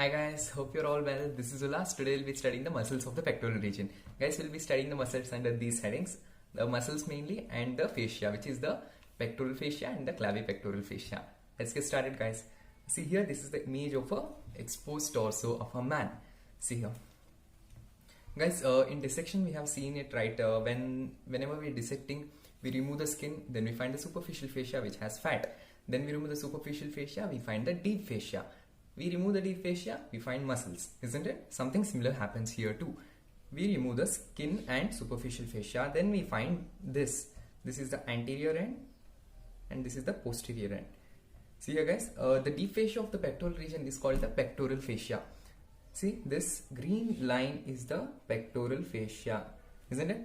Hi guys, hope you're all well. This is Ulas. Today we'll be studying the muscles of the pectoral region. Guys, we'll be studying the muscles under these headings. The muscles mainly and the fascia, which is the pectoral fascia and the clavipectoral fascia. Let's get started guys. See here, this is the image of a exposed torso of a man. See here. Guys, in dissection we have seen it right. Whenever we're dissecting, we remove the skin, then we find the superficial fascia which has fat. Then we remove the superficial fascia, we find the deep fascia. We remove the deep fascia, we find muscles, isn't it? Something similar happens here too. We remove the skin and superficial fascia, then we find this. This is the anterior end and this is the posterior end. See here guys, the deep fascia of the pectoral region is called the pectoral fascia. See, this green line is the pectoral fascia, isn't it?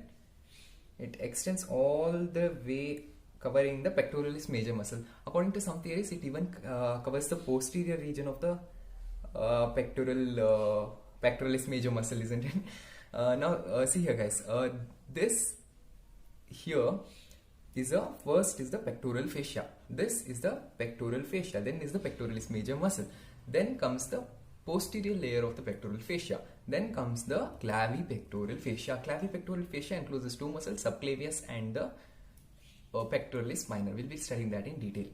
It extends all the way, covering the pectoralis major muscle. According to some theories, it even covers the posterior region of the pectoralis major muscle, isn't it? Now, see here guys, this here is first is the pectoral fascia. This is the pectoral fascia, then is the pectoralis major muscle. Then comes the posterior layer of the pectoral fascia. Then comes the clavipectoral fascia. Clavipectoral fascia includes these two muscles, subclavius and the pectoralis minor. We'll be studying that in detail.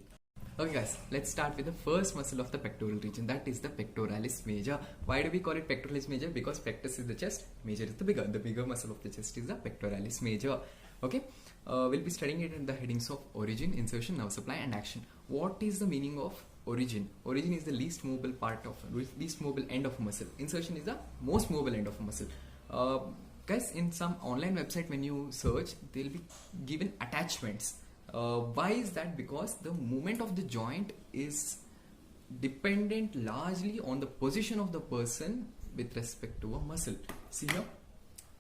Okay guys, let's start with the first muscle of the pectoral region, that is the pectoralis major. Why do we call it pectoralis major? Because pectus is the chest, major is the bigger muscle of the chest is the pectoralis major. Okay, we'll be studying it in the headings of origin, insertion, nerve supply and action. What is the meaning of origin? Origin is the least movable end of a muscle. Insertion is the most movable end of a muscle. Guys, in some online website when you search, they'll be given attachments. Why is that? Because the movement of the joint is dependent largely on the position of the person with respect to a muscle. See here,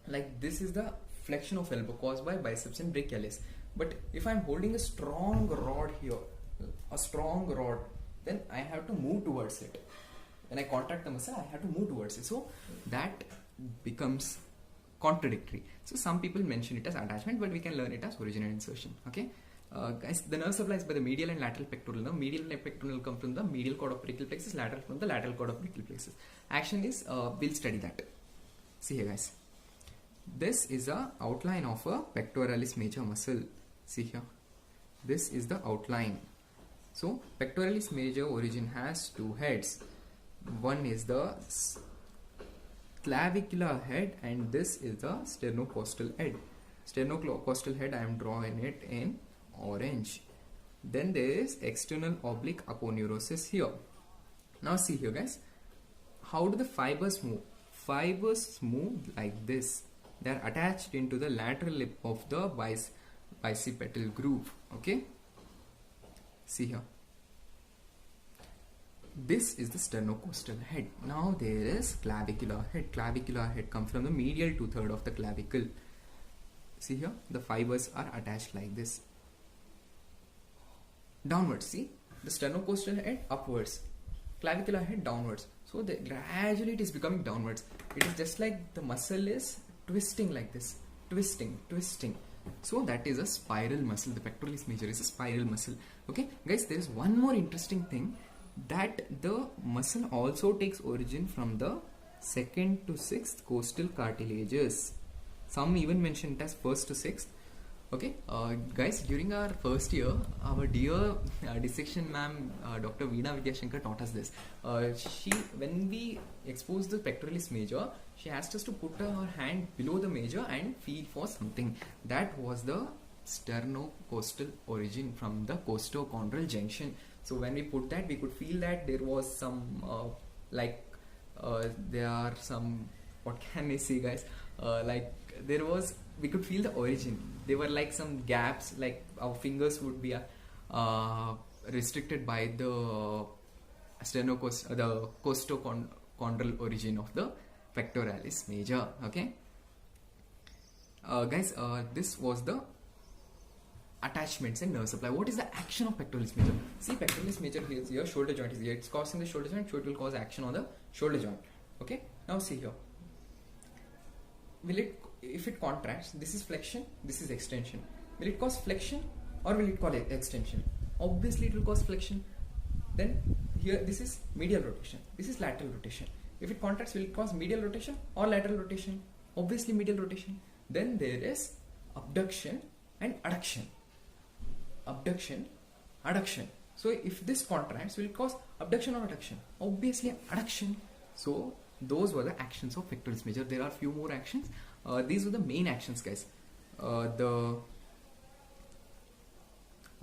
like this is the flexion of elbow caused by biceps and brachialis. But if I'm holding a strong rod here, then I have to move towards it. When I contract the muscle, I have to move towards it. So that becomes contradictory. So some people mention it as attachment, but we can learn it as origin and insertion. Okay, guys, the nerve supply is by the medial and lateral pectoral nerve. Medial and pectoral nerve come from the medial cord of brachial plexus, lateral from the lateral cord of brachial plexus. Action is, we'll study that. See here guys, this is a outline of a pectoralis major muscle. See here, this is the outline. So pectoralis major origin has two heads. One is the clavicular head and this is the sternocostal head. Sternocostal head, I am drawing it in orange. Then there is external oblique aponeurosis here. Now see here guys, how do the fibers move? Fibers move like this. They are attached into the lateral lip of the bicipital groove. Okay, see here, this is the sternocostal head. Now there is clavicular head. Clavicular head comes from the medial 2/3 of the clavicle. See here, the fibers are attached like this. Downwards, see, the sternocostal head upwards, clavicular head downwards. So gradually it is becoming downwards. It is just like the muscle is twisting like this, twisting. So that is a spiral muscle. The pectoralis major is a spiral muscle. Okay guys, there is one more interesting thing, that the muscle also takes origin from the 2nd to 6th costal cartilages. Some even mention it as 1st to 6th. Okay, guys, during our first year, our dear dissection ma'am, Dr. Veena Vidyashankar taught us this. When we exposed the pectoralis major, she asked us to put our hand below the major and feel for something. That was the sternocostal origin from the costochondral junction. So when we put that, we could feel that there was some there are some, what can I say guys, we could feel the origin. There were like some gaps, like our fingers would be restricted by the costochondral origin of the pectoralis major. Okay, guys, this was the attachments and nerve supply. What is the action of pectoralis major? See, pectoralis major is here, shoulder joint is here. It's causing the shoulder joint, so it will cause action on the shoulder joint. Okay, now see here. If it contracts, this is flexion, this is extension. Will it cause flexion or will it cause extension? Obviously it will cause flexion. Then here this is medial rotation, this is lateral rotation. If it contracts, will it cause medial rotation or lateral rotation? Obviously medial rotation. Then there is abduction and adduction. Abduction, adduction. So if this contracts, will it cause abduction or adduction? Obviously adduction. So those were the actions of pectoralis major. There are few more actions. These were the main actions, guys. The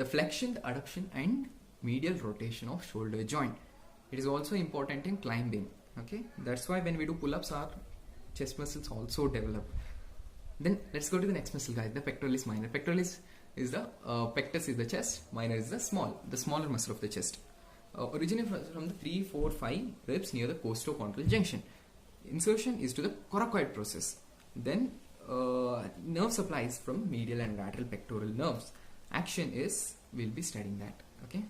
flexion, the adduction and medial rotation of shoulder joint. It is also important in climbing. Okay, that's why when we do pull-ups, our chest muscles also develop. Then let's go to the next muscle, guys. The pectoralis minor. Pectoralis is the pectus is the chest, minor is the smaller muscle of the chest. Originating from the 3, 4, 5 ribs near the costochondral junction. Insertion is to the coracoid process. Then nerve supplies from medial and lateral pectoral nerves. Action is, we'll be studying that. Okay.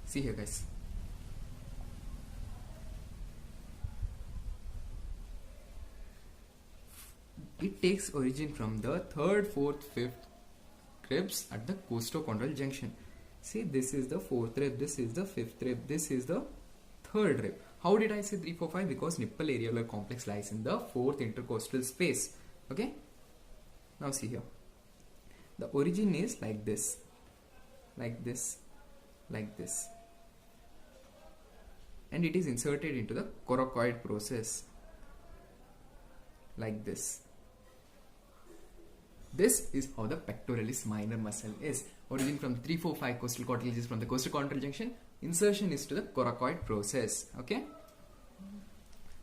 See here, guys. It takes origin from the 3rd, 4th, 5th ribs at the costochondral junction. See, this is the 4th rib, this is the 5th rib, this is the 3rd rib. How did I say 3, 4, 5? Because nipple areolar complex lies in the 4th intercostal space. Okay. Now see here. The origin is like this, like this, like this. And it is inserted into the coracoid process like this. This is how the pectoralis minor muscle is. Origin from 3, 4, 5 costal cartilages from the costochondral junction. Insertion is to the coracoid process. Okay.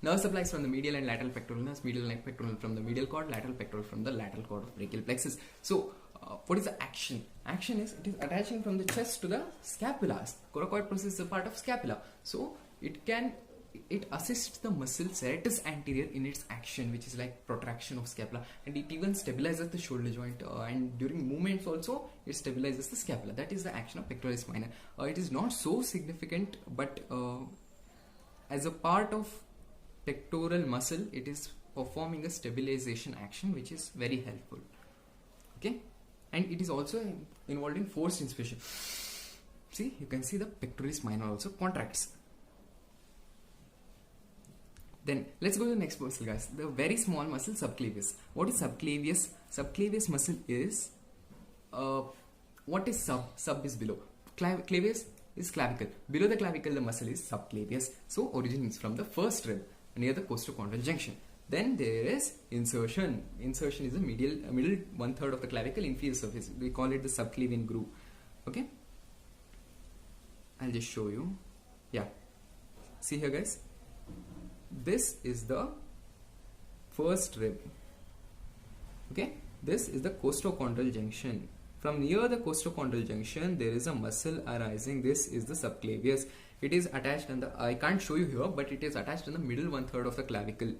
Nerve supplies from the medial and lateral pectoral nerves. Medial and pectoral from the medial cord, lateral pectoral from the lateral cord of brachial plexus. So, what is the action? Action is, it is attaching from the chest to the scapula. Coracoid process is a part of scapula. So, it assists the muscle serratus anterior in its action, which is like protraction of scapula, and it even stabilizes the shoulder joint, and during movements also it stabilizes the scapula. That is the action of pectoralis minor. It is not so significant, but as a part of pectoral muscle, it is performing a stabilization action, which is very helpful. Okay, and it is also involved in forced inspiration. See, you can see the pectoralis minor also contracts. Then let's go to the next muscle, guys. The very small muscle, subclavius. What is subclavius? Subclavius muscle is what is sub? Sub is below. Clavius is clavicle. Below the clavicle, the muscle is subclavius. So origin is from the first rib near the costochondral junction. Then there is insertion. Insertion is the middle 1/3 of the clavicle, inferior surface. We call it the subclavian groove. Okay. I'll just show you. Yeah. See here, guys. This is the first rib. Okay. This is the costochondral junction. From near the costochondral junction, there is a muscle arising. This is the subclavius. It is attached on the, I can't show you here, but it is attached in the middle 1/3 of the clavicle,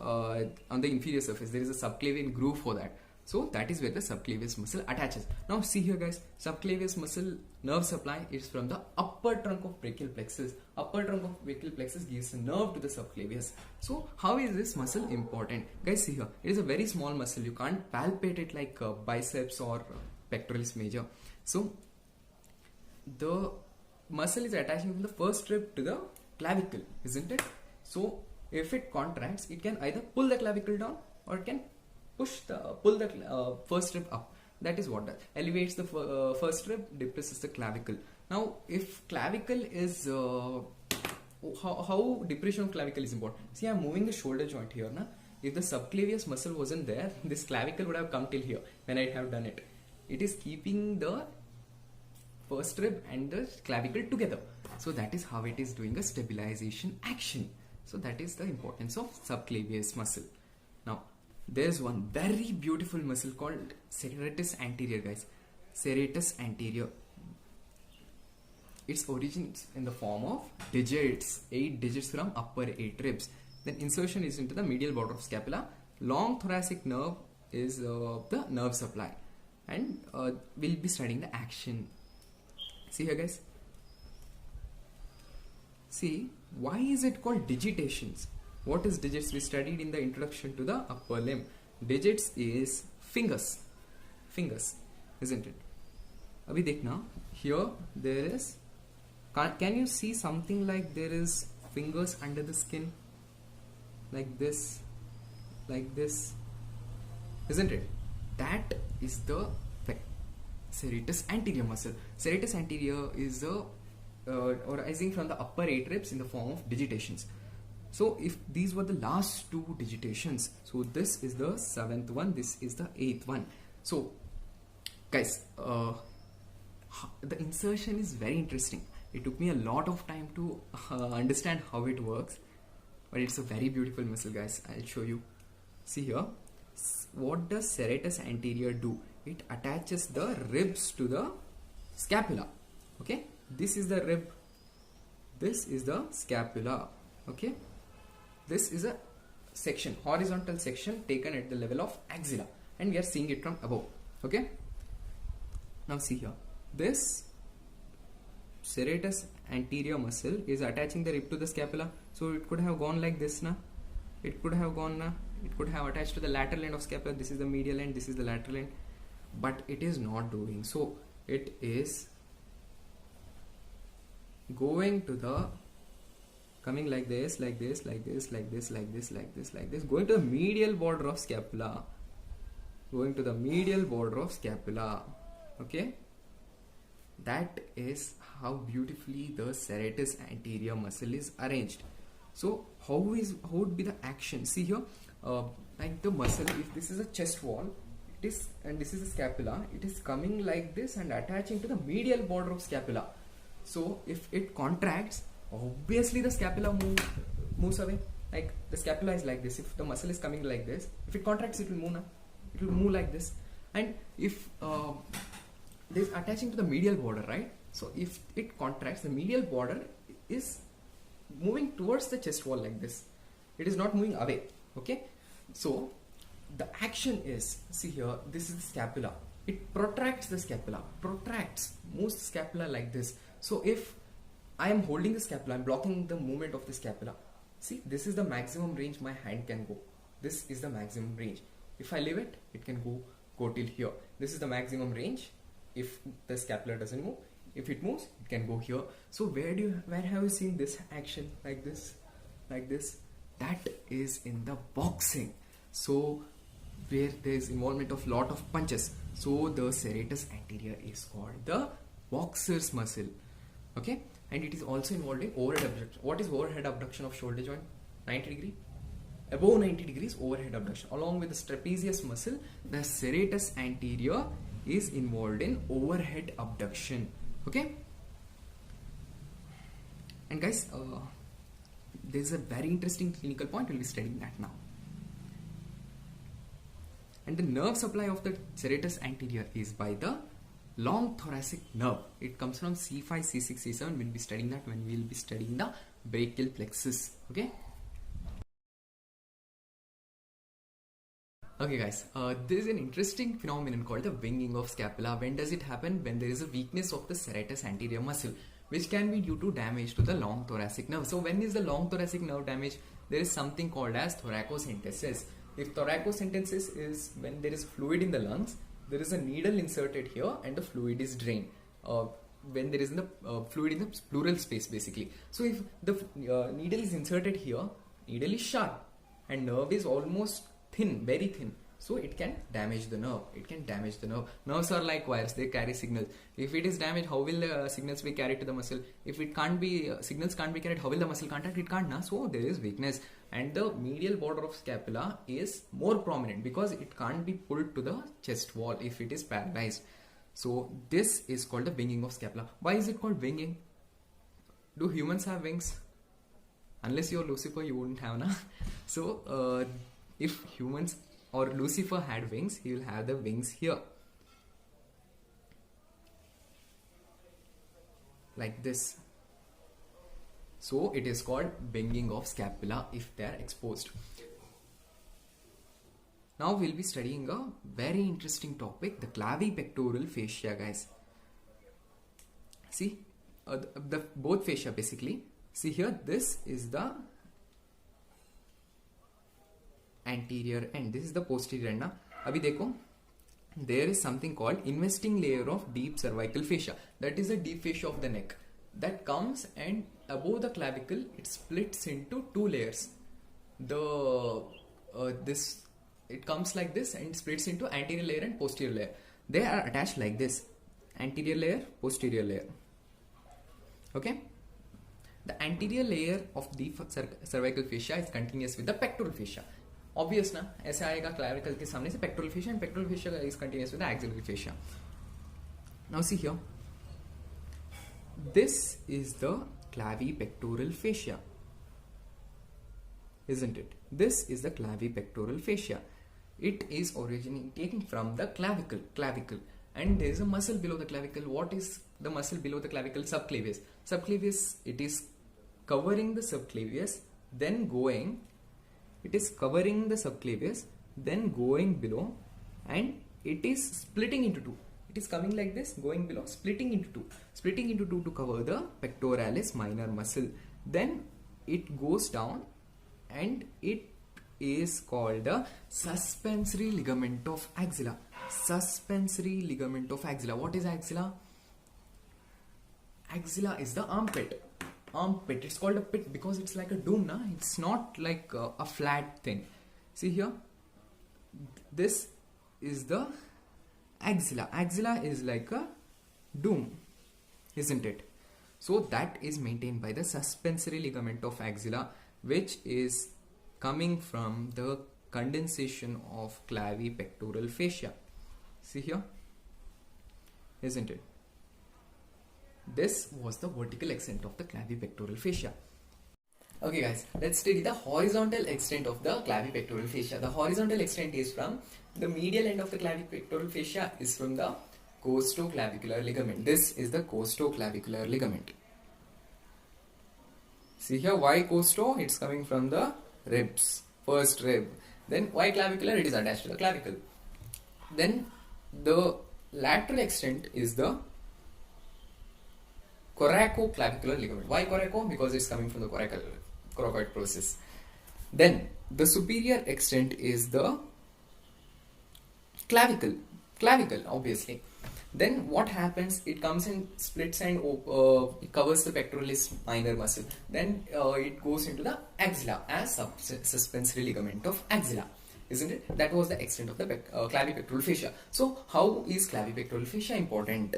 on the inferior surface. There is a subclavian groove for that. So that is where the subclavius muscle attaches. Now see here, guys, subclavius muscle nerve supply is from the upper trunk of brachial plexus. Upper trunk of brachial plexus gives a nerve to the subclavius. So how is this muscle important? Guys, see here, it is a very small muscle. You can't palpate it like biceps or pectoralis major. So the muscle is attaching from the first rib to the clavicle, isn't it? So if it contracts, it can either pull the clavicle down or it can pull the first rib up. That is what does. Elevates the first rib, depresses the clavicle. Now if clavicle is how depression of clavicle is important. See, I am moving the shoulder joint here now. If the subclavius muscle wasn't there, this clavicle would have come till here when I have done it. It is keeping the first rib and the clavicle together. So that is how it is doing a stabilization action. So that is the importance of subclavius muscle. Now there is one very beautiful muscle called serratus anterior, guys. Serratus anterior. Its origins in the form of digits, 8 digits from upper 8 ribs. Then insertion is into the medial border of scapula. Long thoracic nerve is the nerve supply, and we'll be studying the action. See here, guys. See, why is it called digitations? What is digits? We studied in the introduction to the upper limb. Digits is fingers, isn't it? अभी देखना, here there is, can you see something like there is fingers under the skin, like this, isn't it? That is the serratus anterior muscle. Serratus anterior is arising from the upper 8 ribs in the form of digitations. So if these were the last 2 digitations, so this is the 7th one, this is the 8th one. So guys, the insertion is very interesting. It took me a lot of time to understand how it works, but it's a very beautiful muscle, guys. I'll show you. See here, what does serratus anterior do? It attaches the ribs to the scapula. Okay, this is the rib, this is the scapula. Okay, this is a section, horizontal section taken at the level of axilla, and we are seeing it from above. Okay, now see here, this serratus anterior muscle is attaching the rib to the scapula. So it could have gone like this now, it could have gone now, it could have attached to the lateral end of scapula. This is the medial end, this is the lateral end, but it is not doing so. It is going to the, coming like this, like this, like this, like this, like this, like this, like this, going to the medial border of scapula, going to the medial border of scapula. Okay, that is how beautifully the serratus anterior muscle is arranged. So how would be the action? See here, like the muscle, if this is a chest wall, it is, and this is a scapula, it is coming like this and attaching to the medial border of scapula. So if it contracts, obviously the scapula moves away. Like the scapula is like this. If the muscle is coming like this, if it contracts, it will move now. It will move like this. And if this is attaching to the medial border, right? So if it contracts, the medial border is moving towards the chest wall like this. It is not moving away. Okay. So the action is, see here, this is the scapula. It protracts the scapula, moves the scapula like this. So if I am holding the scapula, I am blocking the movement of the scapula. See, this is the maximum range my hand can go. This is the maximum range. If I leave it, it can go till here. This is the maximum range. If the scapula doesn't move, if it moves, it can go here. So where have you seen this action like this, like this? That is in the boxing. So where there is involvement of lot of punches. So the serratus anterior is called the boxer's muscle. Okay, and it is also involved in overhead abduction. What is overhead abduction of shoulder joint? 90 degree. Above 90 degrees overhead abduction. Along with the trapezius muscle, the serratus anterior is involved in overhead abduction. Okay, and guys, there is a very interesting clinical point. We'll be studying that now. And the nerve supply of the serratus anterior is by the long thoracic nerve. It comes from C5, C6, C7. We'll be studying that when we'll be studying the brachial plexus. Okay. Okay guys, there is an interesting phenomenon called the winging of scapula. When does it happen? When there is a weakness of the serratus anterior muscle, which can be due to damage to the long thoracic nerve. So when is the long thoracic nerve damaged? There is something called as thoracocentesis. If thoracocentesis is when there is fluid in the lungs, there is a needle inserted here and the fluid is drained. When there is fluid in the pleural space basically. So if the needle is inserted here, needle is sharp and nerve is almost thin, very thin. So it can damage the nerve. It can damage the nerve. Nerves are like wires, they carry signals. If it is damaged, how will the signals be carried to the muscle? If it can't be, signals can't be carried, how will the muscle contact? It can't, na? So there is weakness. And the medial border of scapula is more prominent because it can't be pulled to the chest wall if it is paralyzed. So this is called the winging of scapula. Why is it called winging? Do humans have wings? Unless you're Lucifer, you wouldn't have, na? So if humans or Lucifer had wings, he will have the wings here. Like this. So it is called winging of scapula if they are exposed. Now we'll be studying a very interesting topic, the clavipectoral fascia, guys. See, both fascia basically. See here, this is the anterior end, this is the posterior end. ना अभी देखो, there is something called investing layer of deep cervical fascia. That is a deep fascia of the neck that comes, and above the clavicle it splits into two layers. This it comes like this and splits into anterior layer and posterior layer. They are attached like this: anterior layer, posterior layer. Okay. The anterior layer of deep cervical fascia is continuous with the pectoral fascia. Obvious ना, ऐसे आएगा clavicle के सामने से pectoral fascia, and pectoral fascia is continuous with the axillary fascia. Now see here, this is the clavipectoral fascia, isn't it? This is the clavipectoral fascia. It is originating from the clavicle, and there is a muscle below the clavicle. What is the muscle below the clavicle? Subclavius. Subclavius, it is covering the subclavius, then going. It is covering the subclavius, then going below, and it is splitting into two. It is coming like this, going below, splitting into two to cover the pectoralis minor muscle. Then it goes down, and it is called the suspensory ligament of axilla. Suspensory ligament of axilla. What is axilla? Axilla is the armpit. It's called a pit because it's like a dome, na? It's not like a flat thing. See here, this is the axilla. Axilla is like a dome, isn't it? So that is maintained by the suspensory ligament of axilla, which is coming from the condensation of clavipectoral fascia. See here, isn't it? This was the vertical extent of the clavipectoral fascia. Okay guys, let's study the horizontal extent of the clavipectoral fascia. The horizontal extent is from the medial end of the clavipectoral fascia is from the costoclavicular ligament. This is the costoclavicular ligament. See here, why costo? It's coming from the ribs, first rib. Then why clavicular? It is attached to the clavicle. Then the lateral extent is the coracoclavicular ligament. Why coraco? Because it's coming from the coracoid process. Then the superior extent is the clavicle, obviously. Then what happens? It comes in splits and it covers the pectoralis minor muscle. Then it goes into the axilla as suspensory ligament of axilla, isn't it? That was the extent of the clavipectoral fascia. So how is clavipectoral fascia important?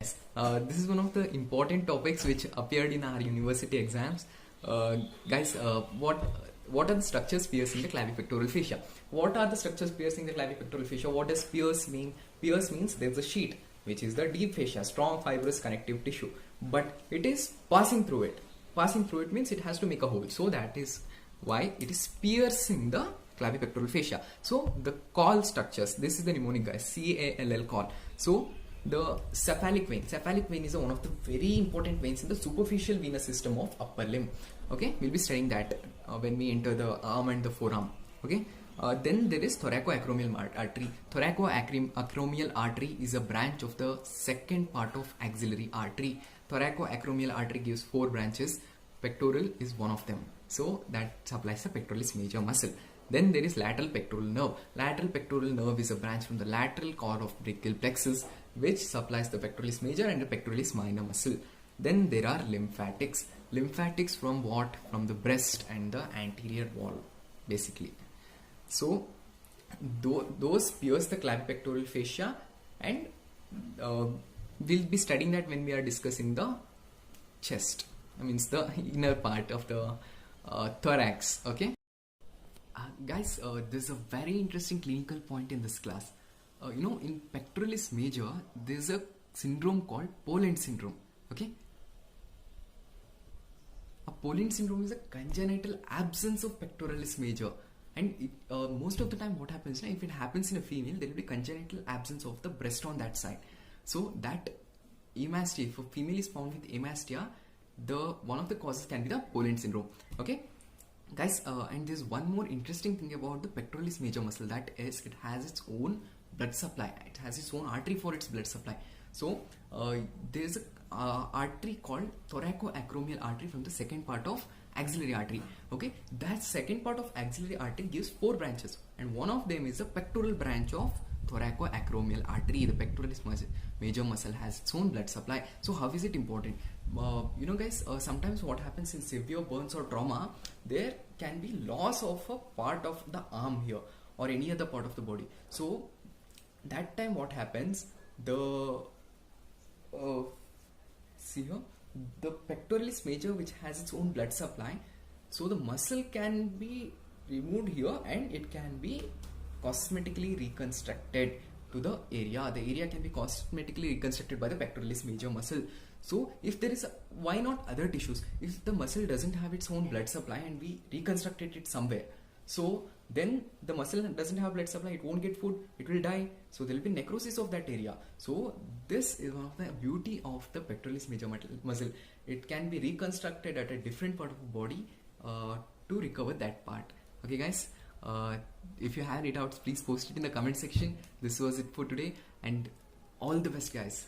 This is one of the important topics which appeared in our university exams. Guys, what are the structures piercing the clavipectoral fascia? What are the structures piercing the clavipectoral fascia? What does pierce mean? Pierce means there's a sheet, which is the deep fascia, strong fibrous connective tissue, but it is passing through it. Passing through it means it has to make a hole. So that is why it is piercing the clavipectoral fascia. So the call structures, this is the mnemonic, guys, CALL, call. So the cephalic vein is one of the very important veins in the superficial venous system of upper limb. Okay, we'll be studying that when we enter the arm and the forearm. Okay, then there is thoracoacromial artery. Thoracoacromial artery is a branch of the second part of axillary artery. Thoracoacromial artery gives 4 branches. Pectoral is one of them. So that supplies the pectoralis major muscle. Then there is lateral pectoral nerve. Lateral pectoral nerve is a branch from the lateral cord of brachial plexus, which supplies the pectoralis major and the pectoralis minor muscle. Then there are lymphatics. Lymphatics from what? From the breast and the anterior wall, basically. So those pierce the clavipectoral fascia, and we'll be studying that when we are discussing the chest. I mean the inner part of the thorax. Okay. Guys, there's a very interesting clinical point in this class. In pectoralis major, there's a syndrome called Poland syndrome. Okay, a Poland syndrome is a congenital absence of pectoralis major, and most of the time, what happens? If it happens in a female, there will be congenital absence of the breast on that side. So that amastia, if a female is found with amastia, one of the causes can be the Poland syndrome. Okay. Guys, and there's one more interesting thing about the pectoralis major muscle, that is it has its own blood supply. It has its own artery for its blood supply. So there's a artery called thoracoacromial artery from the second part of axillary artery. Okay, that second part of axillary artery gives 4 branches, and one of them is the pectoral branch of thoracoacromial artery, the pectoralis major muscle, has its own blood supply. So how is it important? Guys, sometimes what happens in severe burns or trauma, there can be loss of a part of the arm here or any other part of the body. So that time what happens, the see here, the pectoralis major, which has its own blood supply, so the muscle can be removed here and it can be cosmetically reconstructed to the area. The area can be cosmetically reconstructed by the pectoralis major muscle. So if there is why not other tissues? If the muscle doesn't have its own blood supply and we reconstructed it somewhere, so then the muscle doesn't have blood supply, it won't get food, it will die, so there will be necrosis of that area. So this is one of the beauty of the pectoralis major muscle. It can be reconstructed at a different part of the body to recover that part. Okay guys, if you have any doubts, please post it in the comment section. This was it for today, and all the best guys.